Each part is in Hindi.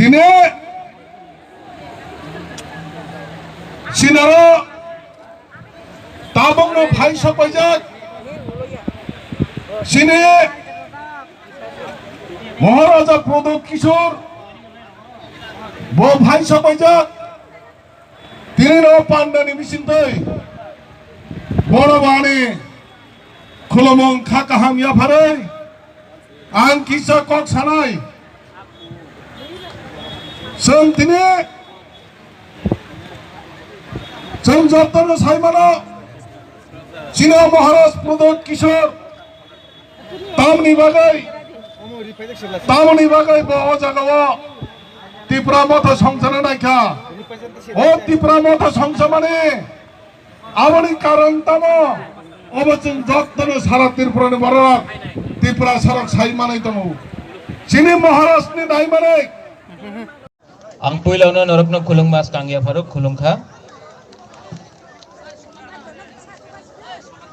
दिने सिनारो ताबंगनो भाई सपैजाक सिने महाराजा प्रदोप किशोर बो भाई सपैजाक तिनीनो पान्डानि बिसिन्दै बड़बाने खुलमं खाकाहाम याफारै आं किसा कक सानाय जों दिनै जों जत्तनो सायमानो सिना महाराज प्रदोप किशोर तामनि बागै बो जागाव त्रिपुरा मथ संसार नायखा ओ त्रिपुरा मथ संसार माने आबनि कारण तामो अबजों जत्तनो सारा त्रिपुरानि बरक त्रिपुरा सरक सायमानै दङ सिनि महाराजनि दायमानै ang puilaw na norok na kulong mas kangya farok kulong ka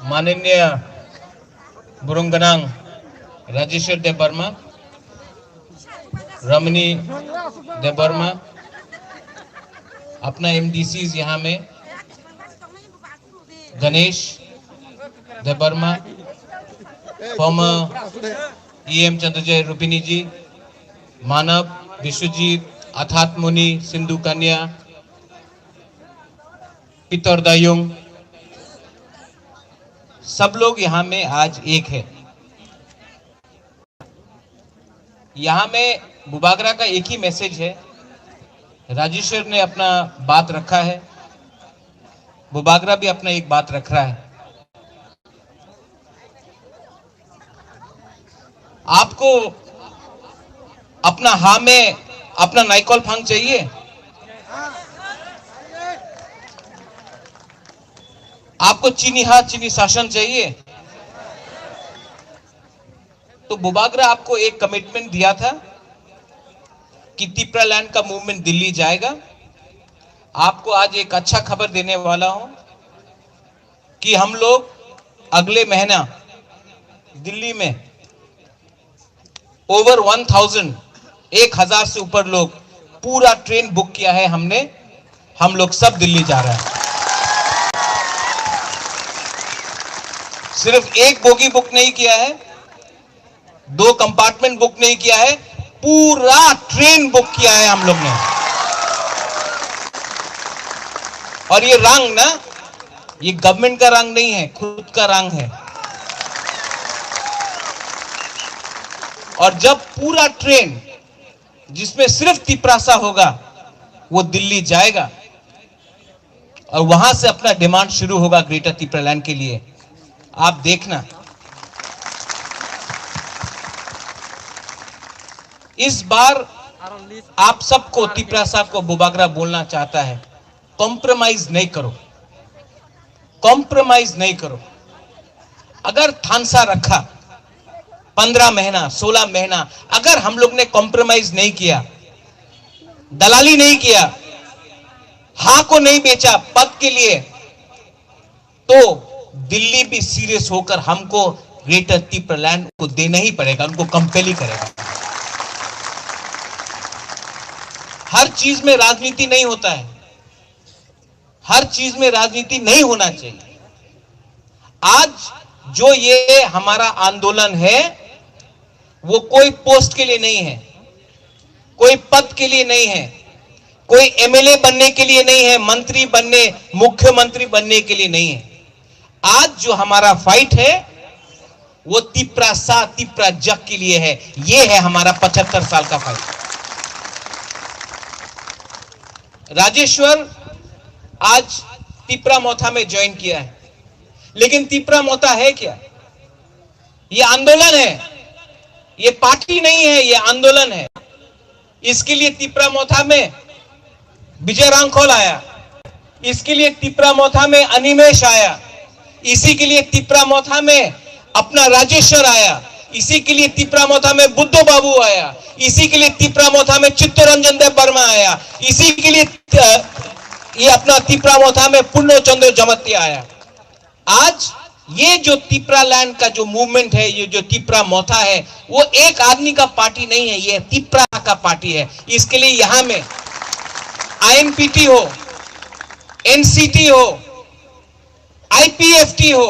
माननीय बुरुंगनांग राजेश्वर देव वर्मा रमनी देव वर्मा अपना एमडीसी यहाँ में गणेश देव वर्मा फॉर्मर ईएम चंद्रजय रूपिनी जी मानव विश्वजीत अथात मुनि सिंधु कन्या पितर दायुंग सब लोग यहाँ में आज एक है। यहाँ में बुबागरा का एक ही मैसेज है। राजेश्वर ने अपना बात रखा है, बुबागरा भी अपना एक बात रख रहा है। आपको अपना हाँ में अपना नाइकॉल फांग चाहिए, आपको चीनी हाथ चीनी शासन चाहिए, तो बुबागरा आपको एक कमिटमेंट दिया था कि त्रिपुरा लैंड का मूवमेंट दिल्ली जाएगा। आपको आज एक अच्छा खबर देने वाला हूं कि हम लोग अगले महीना दिल्ली में ओवर 1000 से ऊपर लोग पूरा ट्रेन बुक किया है हमने। हम लोग सब दिल्ली जा रहे हैं। सिर्फ एक बोगी बुक नहीं किया है, 2 कंपार्टमेंट बुक नहीं किया है, पूरा ट्रेन बुक किया है हम लोग ने। और ये रंग ना, ये गवर्नमेंट का रंग नहीं है, खुद का रंग है। और जब पूरा ट्रेन जिसमें सिर्फ तिपरासा होगा वो दिल्ली जाएगा और वहां से अपना डिमांड शुरू होगा ग्रेटर त्रिपुरा लैंड के लिए। आप देखना, इस बार आप सबको त्रिपुरासा को बुबागरा बोलना चाहता है, कॉम्प्रोमाइज नहीं करो, कॉम्प्रोमाइज नहीं करो। अगर थानसा रखा 15 महीना 16 महीना, अगर हम लोग ने कॉम्प्रोमाइज नहीं किया, दलाली नहीं किया, हाँ को नहीं बेचा पद के लिए, तो दिल्ली भी सीरियस होकर हमको ग्रेटर त्रिपुरा लैंड को देना ही पड़ेगा, उनको कंपेल ही करेगा। हर चीज में राजनीति नहीं होता है, हर चीज में राजनीति नहीं होना चाहिए। आज जो ये हमारा आंदोलन है वो कोई पोस्ट के लिए नहीं है, कोई पद के लिए नहीं है, कोई एमएलए बनने के लिए नहीं है, मंत्री बनने, मुख्यमंत्री बनने के लिए नहीं है। आज जो हमारा फाइट है वो त्रिपुरा जग के लिए है। ये है हमारा 75 साल का फाइट। राजेश्वर आज त्रिपुरा मोथा में ज्वाइन किया है, लेकिन त्रिपुरा मोथा है क्या? ये आंदोलन है, ये पार्टी नहीं है, ये आंदोलन है। इसके लिए त्रिपुरा मोथा में विजय रांखोल आया, इसके लिए त्रिपुरा मोथा में अनिमेश आया, इसी के लिए त्रिपुरा मोथा में अपना राजेश्वर आया, इसी के लिए त्रिपुरा मोथा में बुद्धो बाबू आया, इसी के लिए त्रिपुरा मोथा में चित्तरंजन देव वर्मा आया, इसी के लिए ये अपना त्रिपुरा मोथा में पुण्य चंद्र जमत्या आया। आज ये जो तिपरा लैंड का जो मूवमेंट है, ये जो तिपरा मोथा है, वो एक आदमी का पार्टी नहीं है, ये तिपरा का पार्टी है। इसके लिए यहां में आईएनपीटी हो, एनसीटी हो, आईपीएफटी हो,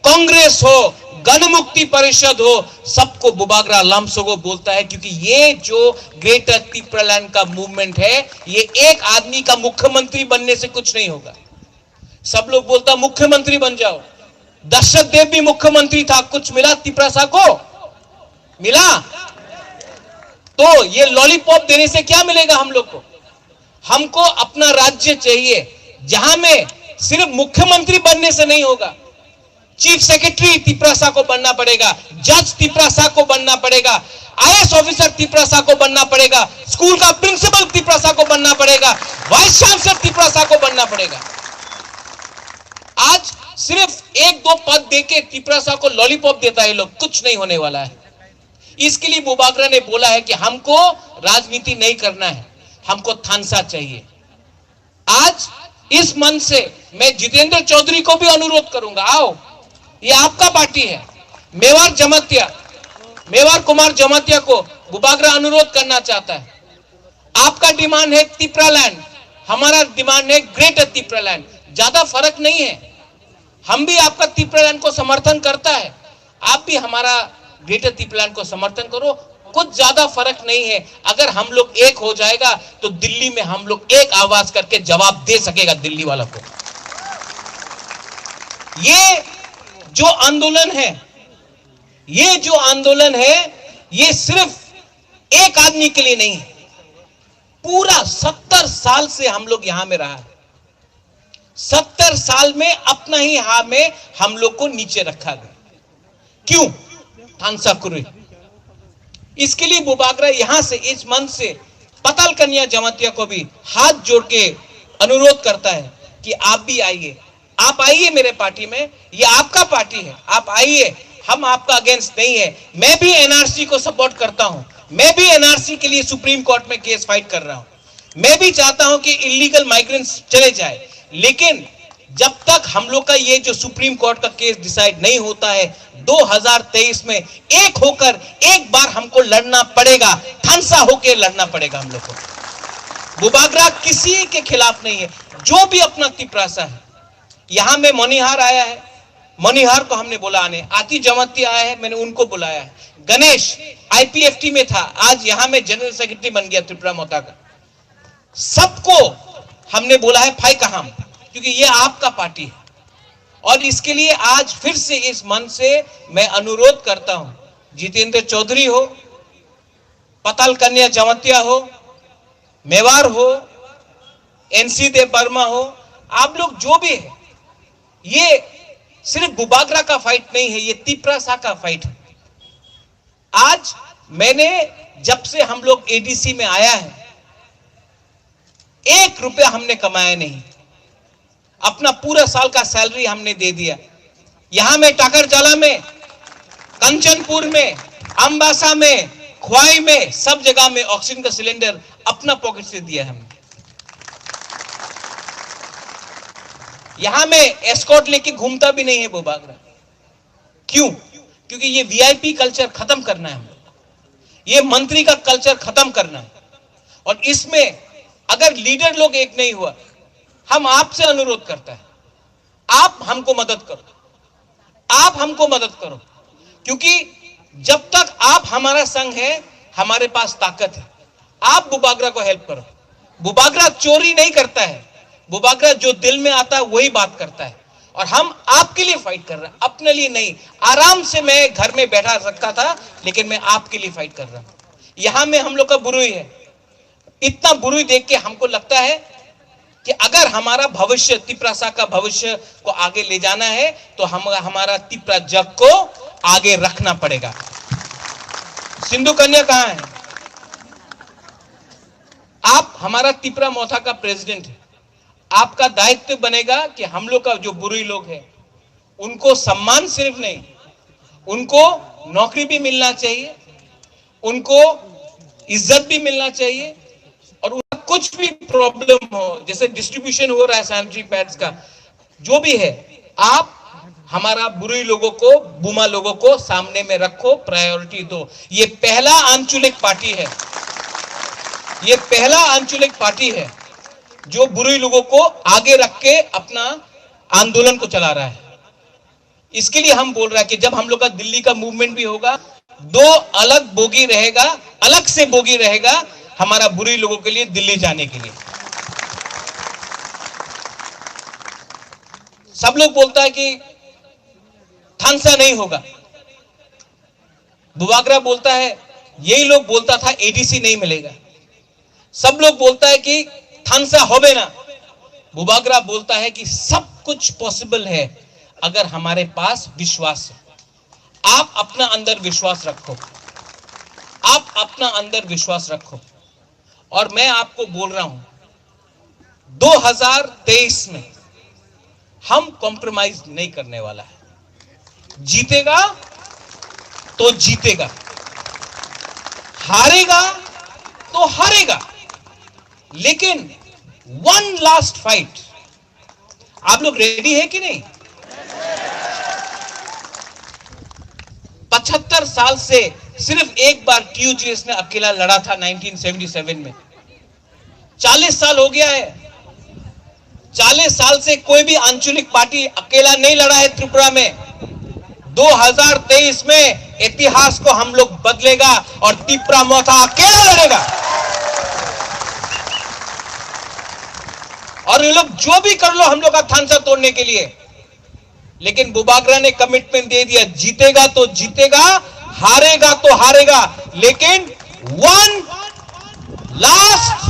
कांग्रेस हो, गणमुक्ति परिषद हो, सबको बुबागरा लम्सोगो बोलता है, क्योंकि ये जो ग्रेटर तिपरालैंड का मूवमेंट है, ये एक आदमी का मुख्यमंत्री बनने से कुछ नहीं होगा। सब लोग बोलता मुख्यमंत्री बन जाओ। दशरथ देव भी मुख्यमंत्री था, कुछ मिला तिपरासा को? मिला? तो ये लॉलीपॉप देने से क्या मिलेगा हम लोग को? हमको अपना राज्य चाहिए जहां में सिर्फ मुख्यमंत्री बनने से नहीं होगा, चीफ सेक्रेटरी तिपरासा को बनना पड़ेगा, जज तिपरासा को बनना पड़ेगा, आईएएस ऑफिसर तिपरासा को बनना पड़ेगा, स्कूल का प्रिंसिपल तिपरासा को बनना पड़ेगा, वाइस चांसलर तिपरासा को बनना पड़ेगा। आज सिर्फ एक दो पद देके तिपरासा को लॉलीपॉप देता है लोग, कुछ नहीं होने वाला है। इसके लिए बुबागरा ने बोला है कि हमको राजनीति नहीं करना है, हमको थानसा चाहिए। आज इस मंच से मैं जितेंद्र चौधरी को भी अनुरोध करूंगा, आओ, ये आपका पार्टी है। मेवार कुमार जमातिया को बुबागरा अनुरोध करना चाहता है। आपका डिमांड है तिपरालैंड, हमारा डिमांड है ग्रेटर तिपरालैंड, ज्यादा फर्क नहीं है। हम भी आपका तिपरालैंड को समर्थन करता है, आप भी हमारा ग्रेटर तिपरालैंड को समर्थन करो, कुछ ज्यादा फर्क नहीं है। अगर हम लोग एक हो जाएगा तो दिल्ली में हम लोग एक आवाज करके जवाब दे सकेगा दिल्ली वालों को। ये जो आंदोलन है, ये सिर्फ एक आदमी के लिए नहीं है, पूरा 70 साल से हम लोग यहां में रहा है। 70 साल में अपना ही हाथ में हम लोग को नीचे रखा गया। क्यों? थानसा कुरे। इसके लिए बुबागरा यहां से, इस मंच से पताल कन्या जमातिया को भी हाथ जोड़ के अनुरोध करता है कि आप भी आइए, आप आइए मेरे पार्टी में, ये आपका पार्टी है, आप आइए, हम आपका अगेंस्ट नहीं है। मैं भी एनआरसी को सपोर्ट करता हूं, मैं भी एनआरसी के लिए सुप्रीम कोर्ट में केस फाइट कर रहा हूं। मैं भी चाहता हूं कि इलीगल माइग्रेंट्स चले जाए, लेकिन जब तक हम लोग का ये जो सुप्रीम कोर्ट का केस डिसाइड नहीं होता है, 2023 में एक होकर एक बार हमको लड़ना पड़ेगा, थानसा होकर लड़ना पड़ेगा हम लोग को। बुबागरा किसी के खिलाफ नहीं है, जो भी अपना तिपरासा है। यहां में मनिहार आया है, मनिहार को हमने बोला आने, आती जमाती आया है, मैंने उनको बुलाया है। गणेश आईपीएफटी में था, आज यहां में जनरल सेक्रेटरी बन गया त्रिपुरा मोता का। सबको हमने बोला है फाई कहां, क्योंकि ये आपका पार्टी है। और इसके लिए आज फिर से इस मंच से मैं अनुरोध करता हूं, जितेंद्र चौधरी हो, पताल कन्या जमातिया हो, मेवार हो, एनसी देव वर्मा हो, आप लोग जो भी है, ये सिर्फ बुबागरा का फाइट नहीं है, ये तिपरासा का फाइट है। आज मैंने जब से हम लोग एडीसी में आया है, 1 रुपया हमने कमाया नहीं, अपना पूरा साल का सैलरी हमने दे दिया। यहां में टाकरजाला में, कंचनपुर में, अंबासा में, ख्वाई में, सब जगह में ऑक्सीजन का सिलेंडर अपना पॉकेट से दिया हमने। यहां में एस्कॉर्ट लेके घूमता भी नहीं है बुबागरा। क्यों? क्योंकि ये वीआईपी कल्चर खत्म करना है, ये मंत्री का कल्चर खत्म करना है। और इसमें अगर लीडर लोग एक नहीं हुआ, हम आपसे अनुरोध करता है, आप हमको मदद करो, आप हमको मदद करो, क्योंकि जब तक आप हमारा संग है, हमारे पास ताकत है। आप बुबागरा को हेल्प करो। बुबागरा चोरी नहीं करता है, बुबागरा जो दिल में आता है वही बात करता है। और हम आपके लिए फाइट कर रहे हैं, अपने लिए नहीं। आराम से मैं घर में बैठा सकता था, लेकिन मैं आपके लिए फाइट कर रहा हूं। यहां में हम लोग का बुरुई है, इतना बुरुई देख के हमको लगता है कि अगर हमारा भविष्य, तिपरासा का भविष्य को आगे ले जाना है, तो हमारा तिपरा जग को आगे रखना पड़ेगा। सिंधु कन्या कहां है? आप हमारा तिपरा मोथा का प्रेसिडेंट है, आपका दायित्व बनेगा कि हम लोग का जो बुरुई लोग हैं, उनको सम्मान सिर्फ नहीं, उनको नौकरी भी मिलना चाहिए, उनको इज्जत भी मिलना चाहिए। और कुछ भी प्रॉब्लम हो, जैसे डिस्ट्रीब्यूशन हो रहा है सैनिटरी पैड्स का, जो भी है, आप हमारा बुरी लोगों को, बुमा लोगों को सामने में रखो, प्रायोरिटी दो। ये पहला आंचलिक पार्टी है, ये पहला आंचलिक पार्टी है जो बुरी लोगों को आगे रख के अपना आंदोलन को चला रहा है। इसके लिए हम बोल रहे हैं कि जब हम लोग का दिल्ली का मूवमेंट भी होगा, दो अलग बोगी रहेगा, अलग से बोगी रहेगा हमारा बुरी लोगों के लिए दिल्ली जाने के लिए। सब लोग बोलता है कि थानसा नहीं होगा, बुबागरा बोलता है, यही लोग बोलता था एडीसी नहीं मिलेगा। सब लोग बोलता है कि थानसा होबे ना, बुबागरा बोलता है कि सब कुछ पॉसिबल है अगर हमारे पास विश्वास है। आप अपना अंदर विश्वास रखो, आप अपना अंदर विश्वास रखो। और मैं आपको बोल रहा हूं 2023 में हम कॉम्प्रोमाइज नहीं करने वाला है। जीतेगा तो जीतेगा, हारेगा तो हारेगा, लेकिन वन लास्ट फाइट। आप लोग रेडी है कि नहीं? 75 साल से सिर्फ एक बार TUGS ने अकेला लड़ा था 1977 में। 40 साल हो गया है, 40 साल से कोई भी आंचलिक पार्टी अकेला नहीं लड़ा है त्रिपुरा में। 2023 में इतिहास को हम लोग बदलेगा और तिप्रा मोथा अकेला लड़ेगा। और ये लोग जो भी कर लो हम लोग का थानसा तोड़ने के लिए, लेकिन बुबागरा ने कमिटमेंट दे दिया, जीतेगा तो जीतेगा, हारेगा तो हारेगा, लेकिन one last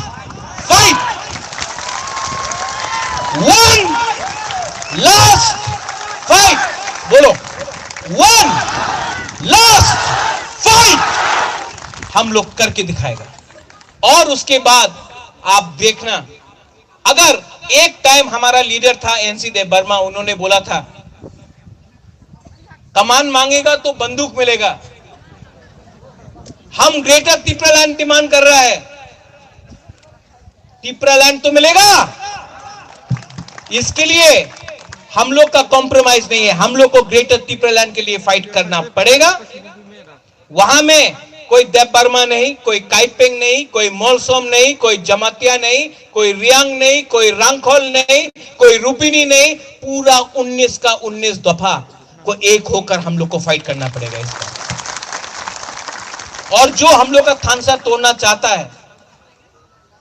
fight, one last fight, बोलो वन लास्ट फाइट हम लोग करके दिखाएगा। और उसके बाद आप देखना, अगर एक टाइम हमारा लीडर था एनसी देव वर्मा, उन्होंने बोला था कमान मांगेगा तो बंदूक मिलेगा। हम ग्रेटर तिप्रा लैंड डिमांड कर रहा है, तिप्रा लैंड तो मिलेगा। इसके लिए हम लोग का कॉम्प्रोमाइज नहीं है, हम लोग को ग्रेटर तिप्रा लैंड के लिए फाइट करना पड़ेगा। वहां में कोई देव वर्मा नहीं, कोई काइपेंग नहीं, कोई मोलसोम नहीं, कोई जमातिया नहीं, कोई रियांग नहीं, कोई रंगखोल नहीं, कोई रूपिनी नहीं, पूरा 19 का 19 दफा को एक होकर हम लोग को फाइट करना पड़ेगा इसका। और जो हम लोग का थानसा तोड़ना चाहता है,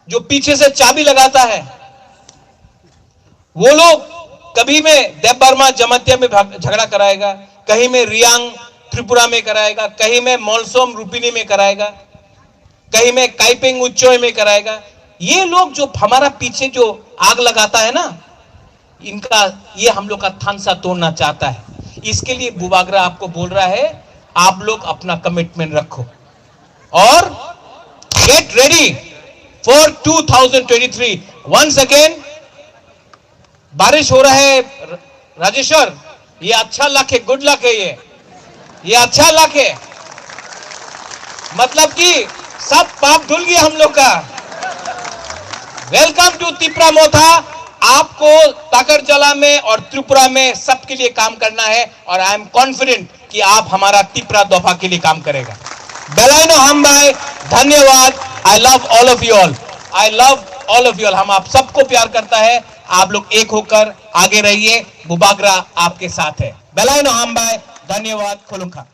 जो पीछे से चाबी लगाता है, वो लोग कभी में देव वर्मा जमातिया में झगड़ा कराएगा, कहीं में रियांग त्रिपुरा में कराएगा, कहीं में मोलसोम रूपिनी में कराएगा, कहीं में काइपेंग उच्चोय में कराएगा। ये लोग जो हमारा पीछे जो आग लगाता है ना, इनका ये हम लोग का थानसा तोड़ना चाहता है। इसके लिए बुबागरा आपको बोल रहा है, आप लोग अपना कमिटमेंट रखो और get ready for 2023। Once again बारिश हो रहा है राजेश्वर, ये अच्छा लक है, गुड लक है, ये अच्छा लक है। मतलब कि सब पाप धुल गया हम लोग का। वेलकम टू तिप्रा मोथा। आपको ताकरजला में और त्रिपुरा में सबके लिए काम करना है और आई एम कॉन्फिडेंट कि आप हमारा तिप्रा दफा के लिए काम करेगा। बेलाइनो हम भाई, धन्यवाद। I love all of you all, I love all of you all. हम आप सबको प्यार करता है, आप लोग एक होकर आगे रहिए। बुबागरा आपके साथ है। बेलाइनो हम भाई, धन्यवाद। खुलुंखा।